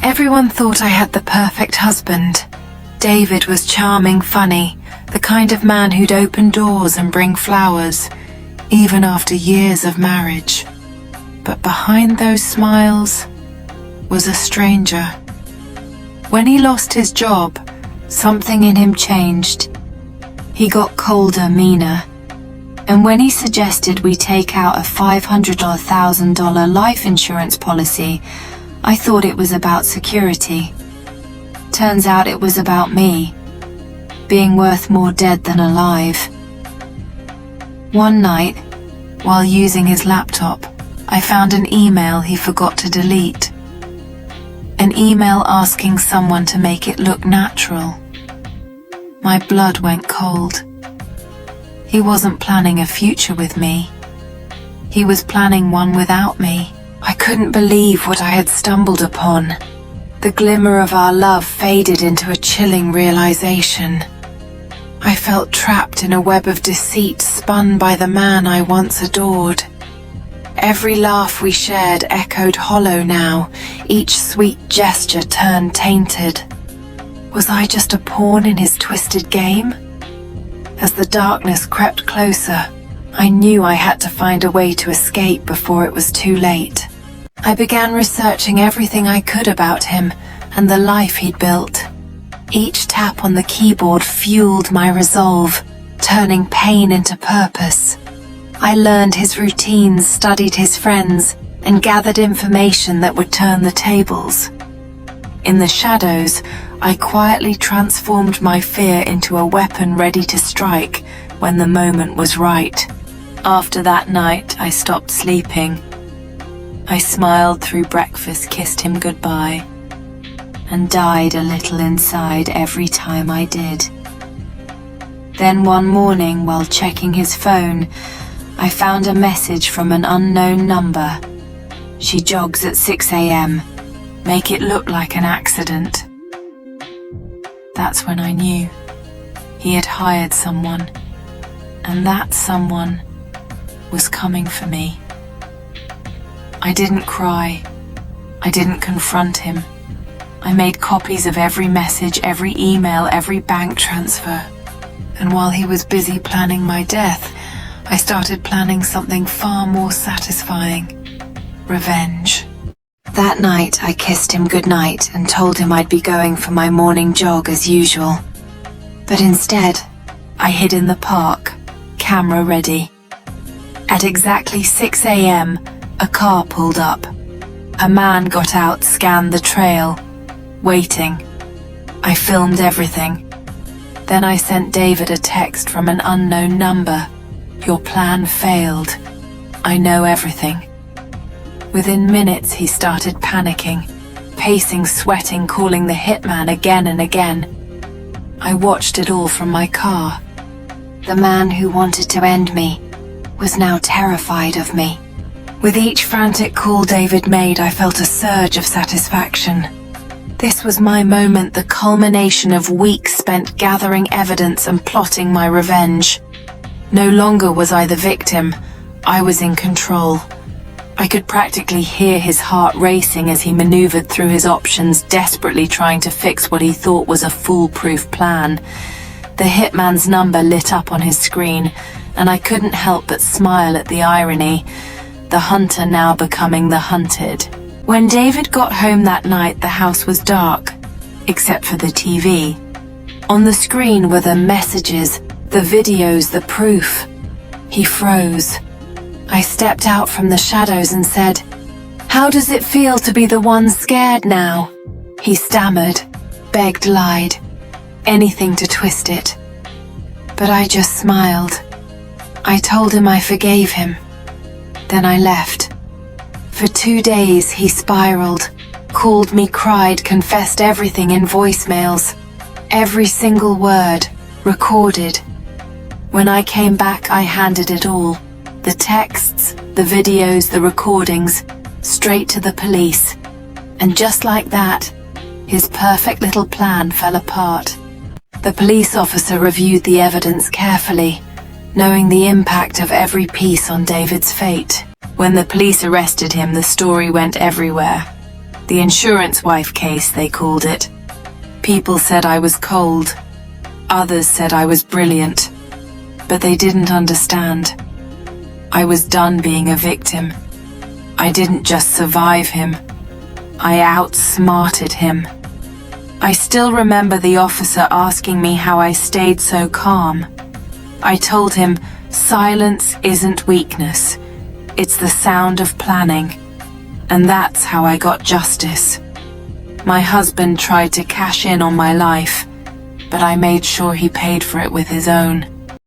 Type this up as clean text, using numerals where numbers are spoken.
Everyone thought I had the perfect husband. David was charming, funny, the kind of man who'd open doors and bring flowers, even after years of marriage. But behind those smiles was a stranger. When he lost his job, something in him changed. He got colder, meaner. And when he suggested we take out a $500 or $1,000 life insurance policy, I thought it was about security. Turns out it was about me, being worth more dead than alive. One night, while using his laptop, I found an email he forgot to delete. An email asking someone to make it look natural. My blood went cold. He wasn't planning a future with me. He was planning one without me. I couldn't believe what I had stumbled upon. The glimmer of our love faded into a chilling realization. I felt trapped in a web of deceit spun by the man I once adored. Every laugh we shared echoed hollow now, each sweet gesture turned tainted. Was I just a pawn in his twisted game? As the darkness crept closer, I knew I had to find a way to escape before it was too late. I began researching everything I could about him and the life he'd built. Each tap on the keyboard fueled my resolve, turning pain into purpose. I learned his routines, studied his friends, and gathered information that would turn the tables. In the shadows, I quietly transformed my fear into a weapon ready to strike when the moment was right. After that night, I stopped sleeping. I smiled through breakfast, kissed him goodbye, and died a little inside every time I did. Then one morning, while checking his phone, I found a message from an unknown number. She jogs at 6 a.m. Make it look like an accident. That's when I knew. He had hired someone, and that someone was coming for me. I didn't cry. I didn't confront him. I made copies of every message, every email, every bank transfer. And while he was busy planning my death, I started planning something far more satisfying. Revenge. That night, I kissed him goodnight and told him I'd be going for my morning jog as usual. But instead, I hid in the park, camera ready. At exactly 6 a.m., a car pulled up. A man got out, scanned the trail, waiting. I filmed everything. Then I sent David a text from an unknown number. Your plan failed. I know everything. Within minutes, he started panicking, pacing, sweating, calling the hitman again and again. I watched it all from my car. The man who wanted to end me was now terrified of me. With each frantic call David made, I felt a surge of satisfaction. This was my moment, the culmination of weeks spent gathering evidence and plotting my revenge. No longer was I the victim, I was in control. I could practically hear his heart racing as he maneuvered through his options, desperately trying to fix what he thought was a foolproof plan. The hitman's number lit up on his screen, and I couldn't help but smile at the irony. The hunter now becoming the hunted. When David got home that night, the house was dark, except for the TV. On the screen were the messages, the videos, the proof. He froze. I stepped out from the shadows and said, "How does it feel to be the one scared now?" He stammered, begged, lied, anything to twist it. But I just smiled. I told him I forgave him. Then I left. For 2 days he spiraled, called me, cried, confessed everything in voicemails. Every single word, recorded. When I came back, I handed it all. The texts, the videos, the recordings, straight to the police. And just like that, his perfect little plan fell apart. The police officer reviewed the evidence carefully, knowing the impact of every piece on David's fate. When the police arrested him, the story went everywhere. The insurance wife case, they called it. People said I was cold. Others said I was brilliant. But they didn't understand. I was done being a victim. I didn't just survive him. I outsmarted him. I still remember the officer asking me how I stayed so calm. I told him, silence isn't weakness. It's the sound of planning. And that's how I got justice. My husband tried to cash in on my life, but I made sure he paid for it with his own.